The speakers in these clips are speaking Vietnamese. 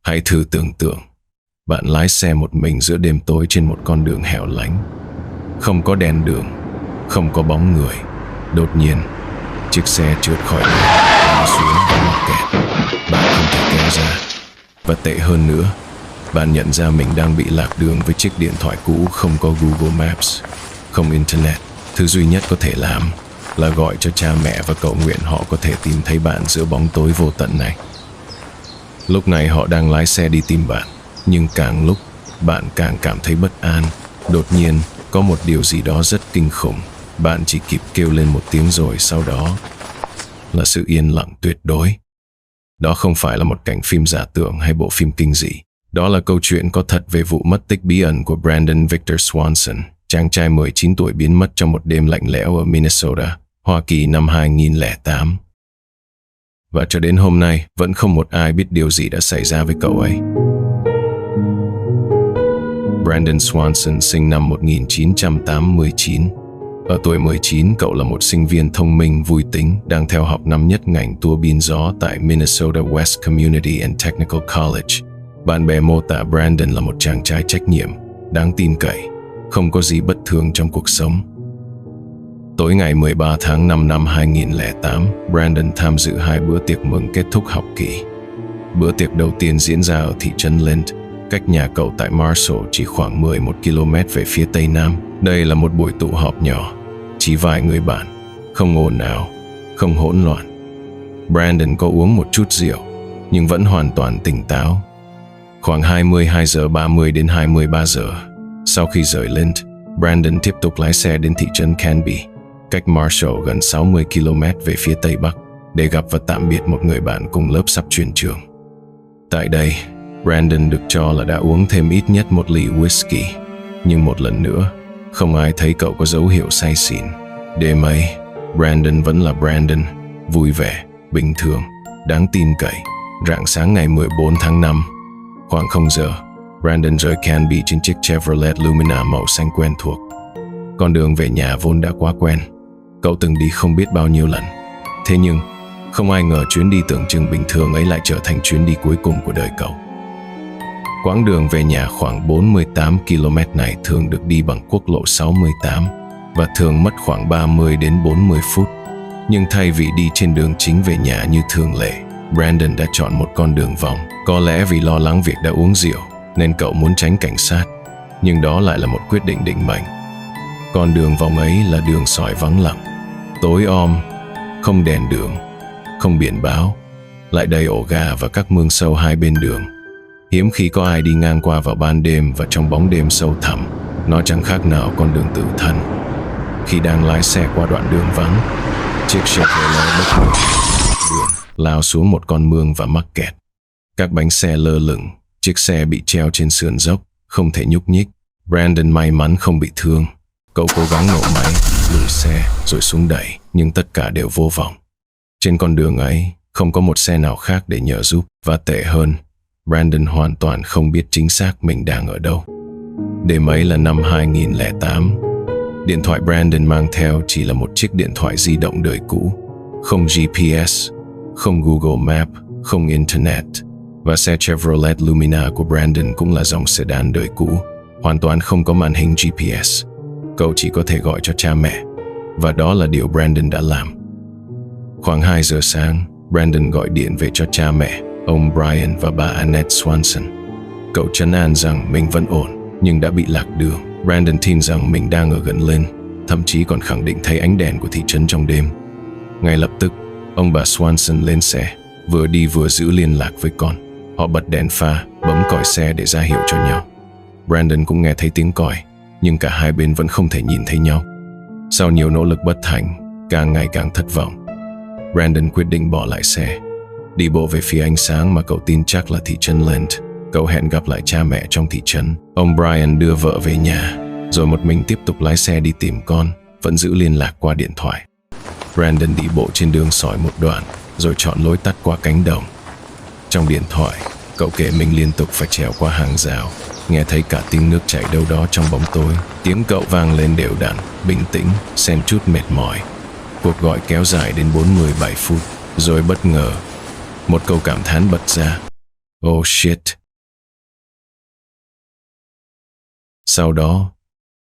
Hãy thử tưởng tượng, bạn lái xe một mình giữa đêm tối trên một con đường hẻo lánh. Không có đèn đường, không có bóng người. Đột nhiên, chiếc xe trượt khỏi đường, ngã xuống và mắc kẹt. Bạn không thể kéo ra. Và tệ hơn nữa, bạn nhận ra mình đang bị lạc đường với chiếc điện thoại cũ không có Google Maps, không Internet. Thứ duy nhất có thể làm là gọi cho cha mẹ và cầu nguyện họ có thể tìm thấy bạn giữa bóng tối vô tận này. Lúc này họ đang lái xe đi tìm bạn, nhưng càng lúc bạn càng cảm thấy bất an. Đột nhiên, có một điều gì đó rất kinh khủng. Bạn chỉ kịp kêu lên một tiếng rồi sau đó là sự yên lặng tuyệt đối. Đó không phải là một cảnh phim giả tưởng hay bộ phim kinh dị. Đó là câu chuyện có thật về vụ mất tích bí ẩn của Brandon Victor Swanson, chàng trai 19 tuổi biến mất trong một đêm lạnh lẽo ở Minnesota, Hoa Kỳ năm 2008. Và cho đến hôm nay, vẫn không một ai biết điều gì đã xảy ra với cậu ấy. Brandon Swanson sinh năm 1989. Ở tuổi 19, cậu là một sinh viên thông minh, vui tính, đang theo học năm nhất ngành tua bin gió tại Minnesota West Community and Technical College. Bạn bè mô tả Brandon là một chàng trai trách nhiệm, đáng tin cậy, không có gì bất thường trong cuộc sống. Tối ngày 13 tháng 5 năm 2008, Brandon tham dự 2 bữa tiệc mừng kết thúc học kỳ. Bữa tiệc đầu tiên diễn ra ở thị trấn Lind, cách nhà cậu tại Marshall chỉ khoảng 11 km về phía tây nam. Đây là một buổi tụ họp nhỏ, chỉ vài người bạn, không ồn ào, không hỗn loạn. Brandon có uống một chút rượu, nhưng vẫn hoàn toàn tỉnh táo. Khoảng 22:30 đến 23 giờ, sau khi rời Lind, Brandon tiếp tục lái xe đến thị trấn Canby, cách Marshall gần 60 km về phía tây bắc, để gặp và tạm biệt một người bạn cùng lớp sắp chuyển trường. Tại đây, Brandon được cho là đã uống thêm ít nhất 1 ly whisky, nhưng một lần nữa, không ai thấy cậu có dấu hiệu say xỉn. Đêm ấy, Brandon vẫn là Brandon, vui vẻ, bình thường, đáng tin cậy. Rạng sáng ngày 14 tháng 5, khoảng 0 giờ, Brandon rời Canby trên chiếc Chevrolet Lumina màu xanh quen thuộc. Con đường về nhà vốn đã quá quen, cậu từng đi không biết bao nhiêu lần. Thế nhưng, không ai ngờ chuyến đi tưởng chừng bình thường ấy lại trở thành chuyến đi cuối cùng của đời cậu. Quãng đường về nhà khoảng 48 km này thường được đi bằng quốc lộ 68 và thường mất khoảng 30 đến 40 phút. Nhưng thay vì đi trên đường chính về nhà như thường lệ, Brandon đã chọn một con đường vòng. Có lẽ vì lo lắng việc đã uống rượu nên cậu muốn tránh cảnh sát, nhưng đó lại là một quyết định định mệnh. Con đường vòng ấy là đường sỏi vắng lặng, tối om, không đèn đường, không biển báo, lại đầy ổ gà và các mương sâu hai bên đường. Hiếm khi có ai đi ngang qua vào ban đêm và trong bóng đêm sâu thẳm, nó chẳng khác nào con đường tự thân. Khi đang lái xe qua đoạn đường vắng, chiếc Chevrolet bất ngờ đường lao xuống một con mương và mắc kẹt. Các bánh xe lơ lửng, chiếc xe bị treo trên sườn dốc, không thể nhúc nhích. Brandon may mắn không bị thương. Cậu cố gắng nổ máy, lùi xe rồi xuống đẩy, nhưng tất cả đều vô vọng. Trên con đường ấy, không có một xe nào khác để nhờ giúp, và tệ hơn, Brandon hoàn toàn không biết chính xác mình đang ở đâu. Đêm ấy là năm 2008. Điện thoại Brandon mang theo chỉ là một chiếc điện thoại di động đời cũ, không GPS, không Google Map, không Internet. Và xe Chevrolet Lumina của Brandon cũng là dòng sedan đời cũ, hoàn toàn không có màn hình GPS. Cậu chỉ có thể gọi cho cha mẹ, và đó là điều Brandon đã làm. Khoảng 2 giờ sáng, Brandon gọi điện về cho cha mẹ, ông Brian và bà Annette Swanson. Cậu trấn an rằng mình vẫn ổn, nhưng đã bị lạc đường. Brandon tin rằng mình đang ở gần Lynn, thậm chí còn khẳng định thấy ánh đèn của thị trấn trong đêm. Ngay lập tức, ông bà Swanson lên xe, vừa đi vừa giữ liên lạc với con. Họ bật đèn pha, bấm còi xe để ra hiệu cho nhau. Brandon cũng nghe thấy tiếng còi, nhưng cả hai bên vẫn không thể nhìn thấy nhau. Sau nhiều nỗ lực bất thành, càng ngày càng thất vọng, Brandon quyết định bỏ lại xe, đi bộ về phía ánh sáng mà cậu tin chắc là thị trấn Lind. Cậu hẹn gặp lại cha mẹ trong thị trấn. Ông Brian đưa vợ về nhà, rồi một mình tiếp tục lái xe đi tìm con, vẫn giữ liên lạc qua điện thoại. Brandon đi bộ trên đường sỏi một đoạn, rồi chọn lối tắt qua cánh đồng. Trong điện thoại, cậu kể mình liên tục phải trèo qua hàng rào, nghe thấy cả tiếng nước chảy đâu đó trong bóng tối. Tiếng cậu vang lên đều đặn, bình tĩnh, xen chút mệt mỏi. Cuộc gọi kéo dài đến 47 phút, rồi bất ngờ, một câu cảm thán bật ra. Oh shit, Sau đó,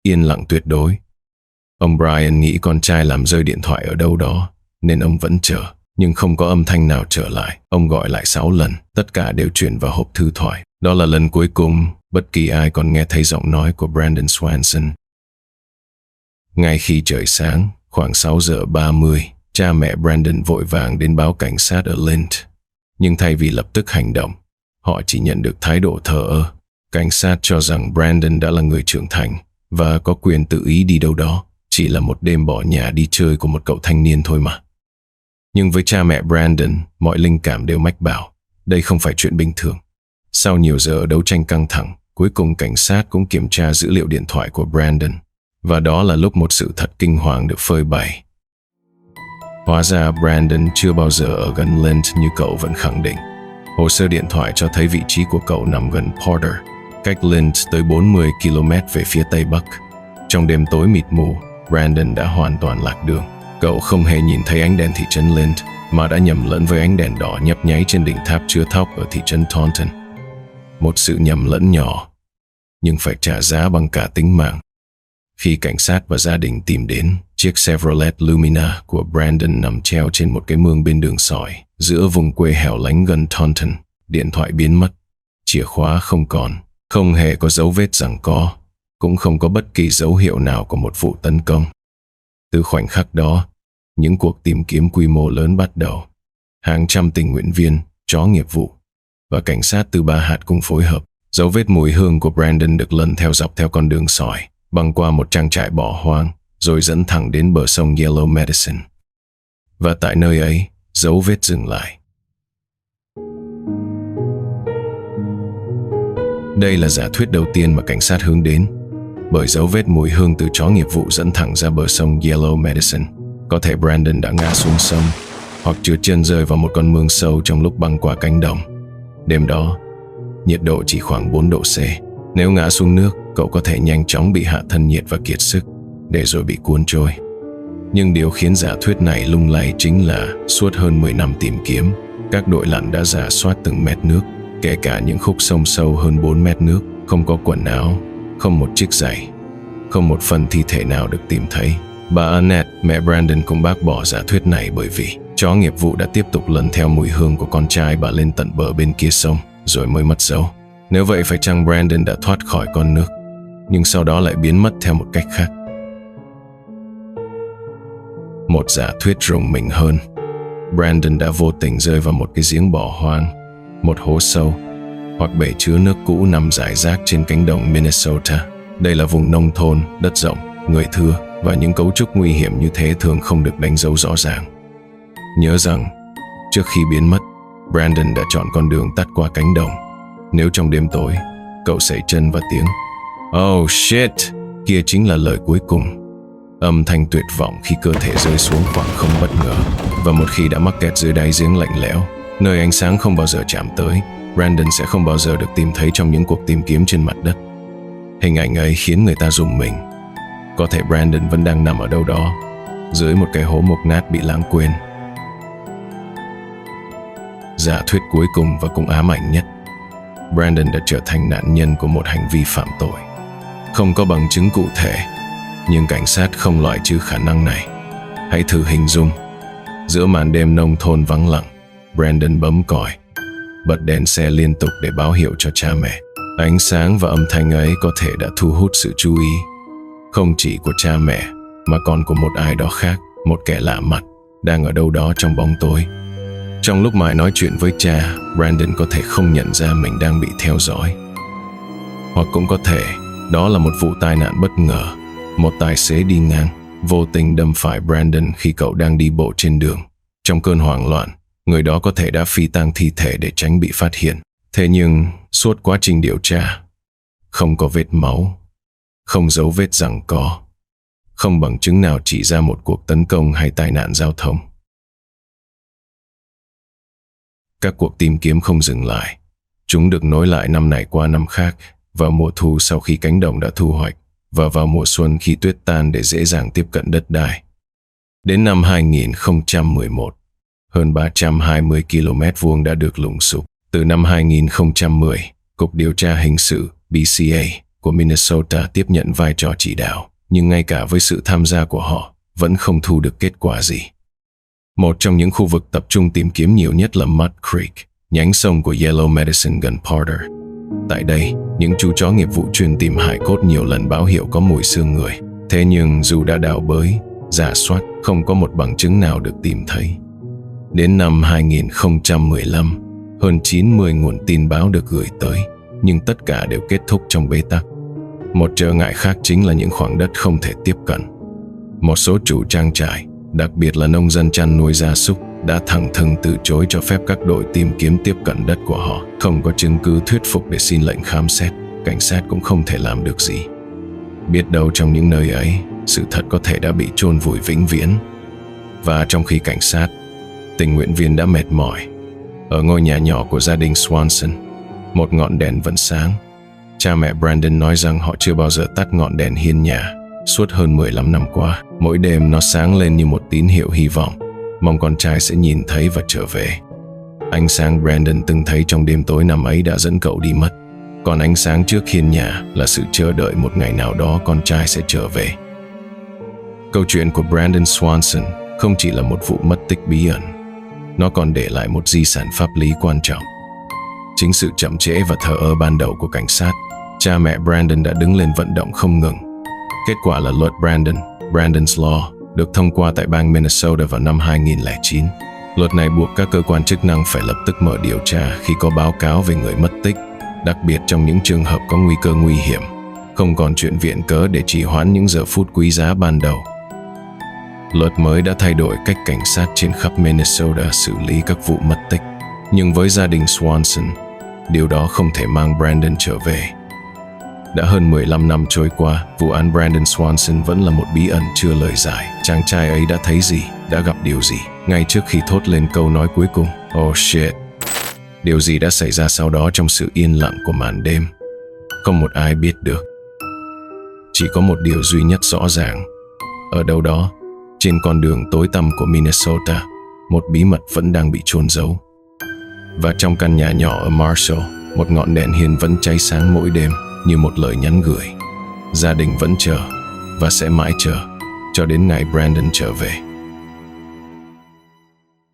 yên lặng tuyệt đối. Ông Brian nghĩ con trai làm rơi điện thoại ở đâu đó, nên ông vẫn chờ, nhưng không có âm thanh nào trở lại. Ông gọi lại 6 lần, tất cả đều chuyển vào hộp thư thoại. Đó là lần cuối cùng bất kỳ ai còn nghe thấy giọng nói của Brandon Swanson. Ngay khi trời sáng, khoảng 6 giờ 30, cha mẹ Brandon vội vàng đến báo cảnh sát ở Lint. Nhưng thay vì lập tức hành động, họ chỉ nhận được thái độ thờ ơ. Cảnh sát cho rằng Brandon đã là người trưởng thành và có quyền tự ý đi đâu đó, chỉ là một đêm bỏ nhà đi chơi của một cậu thanh niên thôi mà. Nhưng với cha mẹ Brandon, mọi linh cảm đều mách bảo, đây không phải chuyện bình thường. Sau nhiều giờ đấu tranh căng thẳng, cuối cùng cảnh sát cũng kiểm tra dữ liệu điện thoại của Brandon. Và đó là lúc một sự thật kinh hoàng được phơi bày. Hóa ra Brandon chưa bao giờ ở gần Lint như cậu vẫn khẳng định. Hồ sơ điện thoại cho thấy vị trí của cậu nằm gần Porter, cách Lint tới 40 km về phía tây bắc. Trong đêm tối mịt mù, Brandon đã hoàn toàn lạc đường. Cậu không hề nhìn thấy ánh đèn thị trấn Lint, mà đã nhầm lẫn với ánh đèn đỏ nhấp nháy trên đỉnh tháp chứa thóc ở thị trấn Taunton. Một sự nhầm lẫn nhỏ, nhưng phải trả giá bằng cả tính mạng. Khi cảnh sát và gia đình tìm đến, chiếc Chevrolet Lumina của Brandon nằm treo trên một cái mương bên đường sỏi, giữa vùng quê hẻo lánh gần Taunton. Điện thoại biến mất, chìa khóa không còn, không hề có dấu vết giằng co, cũng không có bất kỳ dấu hiệu nào của một vụ tấn công. Từ khoảnh khắc đó, những cuộc tìm kiếm quy mô lớn bắt đầu. Hàng trăm tình nguyện viên, chó nghiệp vụ và cảnh sát từ 3 hạt cùng phối hợp. Dấu vết mùi hương của Brandon được lần theo dọc theo con đường sỏi, băng qua một trang trại bỏ hoang, rồi dẫn thẳng đến bờ sông Yellow Medicine. Và tại nơi ấy, dấu vết dừng lại. Đây là giả thuyết đầu tiên mà cảnh sát hướng đến, bởi dấu vết mùi hương từ chó nghiệp vụ dẫn thẳng ra bờ sông Yellow Medicine. Có thể Brandon đã ngã xuống sông, hoặc trượt chân rơi vào một con mương sâu trong lúc băng qua cánh đồng. Đêm đó, nhiệt độ chỉ khoảng 4 độ C. Nếu ngã xuống nước, cậu có thể nhanh chóng bị hạ thân nhiệt và kiệt sức, để rồi bị cuốn trôi. Nhưng điều khiến giả thuyết này lung lay chính là suốt hơn 10 năm tìm kiếm, các đội lặn đã rà soát từng mét nước, kể cả những khúc sông sâu hơn 4 mét nước, không có quần áo, không một chiếc giày, không một phần thi thể nào được tìm thấy. Bà Annette, mẹ Brandon cũng bác bỏ giả thuyết này bởi vì chó nghiệp vụ đã tiếp tục lần theo mùi hương của con trai bà lên tận bờ bên kia sông, rồi mới mất dấu. Nếu vậy phải chăng Brandon đã thoát khỏi con nước, nhưng sau đó lại biến mất theo một cách khác? Một giả thuyết rùng mình hơn, Brandon đã vô tình rơi vào một cái giếng bỏ hoang, một hố sâu, hoặc bể chứa nước cũ nằm rải rác trên cánh đồng Minnesota. Đây là vùng nông thôn, đất rộng, người thưa, và những cấu trúc nguy hiểm như thế thường không được đánh dấu rõ ràng. Nhớ rằng, trước khi biến mất, Brandon đã chọn con đường tắt qua cánh đồng. Nếu trong đêm tối, cậu sẩy chân và tiếng "Oh shit!" kia chính là lời cuối cùng. Âm thanh tuyệt vọng khi cơ thể rơi xuống khoảng không bất ngờ. Và một khi đã mắc kẹt dưới đáy giếng lạnh lẽo, nơi ánh sáng không bao giờ chạm tới, Brandon sẽ không bao giờ được tìm thấy trong những cuộc tìm kiếm trên mặt đất. Hình ảnh ấy khiến người ta rùng mình. Có thể Brandon vẫn đang nằm ở đâu đó, dưới một cái hố mục nát bị lãng quên. Giả thuyết cuối cùng và cũng ám ảnh nhất, Brandon đã trở thành nạn nhân của một hành vi phạm tội. Không có bằng chứng cụ thể, nhưng cảnh sát không loại trừ khả năng này. Hãy thử hình dung, giữa màn đêm nông thôn vắng lặng, Brandon bấm còi, bật đèn xe liên tục để báo hiệu cho cha mẹ. Ánh sáng và âm thanh ấy có thể đã thu hút sự chú ý, không chỉ của cha mẹ, mà còn của một ai đó khác, một kẻ lạ mặt, đang ở đâu đó trong bóng tối. Trong lúc mãi nói chuyện với cha, Brandon có thể không nhận ra mình đang bị theo dõi. Hoặc cũng có thể, đó là một vụ tai nạn bất ngờ. Một tài xế đi ngang, vô tình đâm phải Brandon khi cậu đang đi bộ trên đường. Trong cơn hoảng loạn, người đó có thể đã phi tang thi thể để tránh bị phát hiện. Thế nhưng, suốt quá trình điều tra, không có vết máu, không dấu vết giằng co, không bằng chứng nào chỉ ra một cuộc tấn công hay tai nạn giao thông. Các cuộc tìm kiếm không dừng lại. Chúng được nối lại năm này qua năm khác, vào mùa thu sau khi cánh đồng đã thu hoạch, và vào mùa xuân khi tuyết tan để dễ dàng tiếp cận đất đai. Đến năm 2011, hơn 320 km vuông đã được lùng sục. Từ năm 2010, Cục Điều tra Hình sự BCA của Minnesota tiếp nhận vai trò chỉ đạo, nhưng ngay cả với sự tham gia của họ, vẫn không thu được kết quả gì. Một trong những khu vực tập trung tìm kiếm nhiều nhất là Mud Creek, nhánh sông của Yellow Medicine gần Porter. Tại đây, những chú chó nghiệp vụ chuyên tìm hải cốt nhiều lần báo hiệu có mùi xương người. Thế nhưng dù đã đào bới, rà soát, không có một bằng chứng nào được tìm thấy. Đến năm 2015, hơn 90 nguồn tin báo được gửi tới, nhưng tất cả đều kết thúc trong bế tắc. Một trở ngại khác chính là những khoảng đất không thể tiếp cận. Một số chủ trang trại, đặc biệt là nông dân chăn nuôi gia súc, đã thẳng thừng từ chối cho phép các đội tìm kiếm tiếp cận đất của họ. Không có chứng cứ thuyết phục để xin lệnh khám xét, cảnh sát cũng không thể làm được gì. Biết đâu trong những nơi ấy, sự thật có thể đã bị chôn vùi vĩnh viễn. Và trong khi cảnh sát, tình nguyện viên đã mệt mỏi, ở ngôi nhà nhỏ của gia đình Swanson, một ngọn đèn vẫn sáng. Cha mẹ Brandon nói rằng họ chưa bao giờ tắt ngọn đèn hiên nhà suốt hơn 15 năm qua. Mỗi đêm nó sáng lên như một tín hiệu hy vọng, mong con trai sẽ nhìn thấy và trở về. Ánh sáng Brandon từng thấy trong đêm tối năm ấy đã dẫn cậu đi mất. Còn ánh sáng trước hiên nhà là sự chờ đợi một ngày nào đó con trai sẽ trở về. Câu chuyện của Brandon Swanson không chỉ là một vụ mất tích bí ẩn, nó còn để lại một di sản pháp lý quan trọng. Chính sự chậm trễ và thờ ơ ban đầu của cảnh sát, cha mẹ Brandon đã đứng lên vận động không ngừng. Kết quả là luật Brandon, Brandon's Law, được thông qua tại bang Minnesota vào năm 2009. Luật này buộc các cơ quan chức năng phải lập tức mở điều tra khi có báo cáo về người mất tích, đặc biệt trong những trường hợp có nguy cơ nguy hiểm, không còn chuyện viện cớ để trì hoãn những giờ phút quý giá ban đầu. Luật mới đã thay đổi cách cảnh sát trên khắp Minnesota xử lý các vụ mất tích. Nhưng với gia đình Swanson, điều đó không thể mang Brandon trở về. Đã hơn 15 năm trôi qua, vụ án Brandon Swanson vẫn là một bí ẩn chưa lời giải. Chàng trai ấy đã thấy gì, đã gặp điều gì, ngay trước khi thốt lên câu nói cuối cùng, "Oh shit." Điều gì đã xảy ra sau đó trong sự yên lặng của màn đêm? Không một ai biết được. Chỉ có một điều duy nhất rõ ràng. Ở đâu đó, trên con đường tối tăm của Minnesota, một bí mật vẫn đang bị chôn giấu. Và trong căn nhà nhỏ ở Marshall, một ngọn đèn hiên vẫn cháy sáng mỗi đêm như một lời nhắn gửi. Gia đình vẫn chờ và sẽ mãi chờ cho đến ngày Brandon trở về.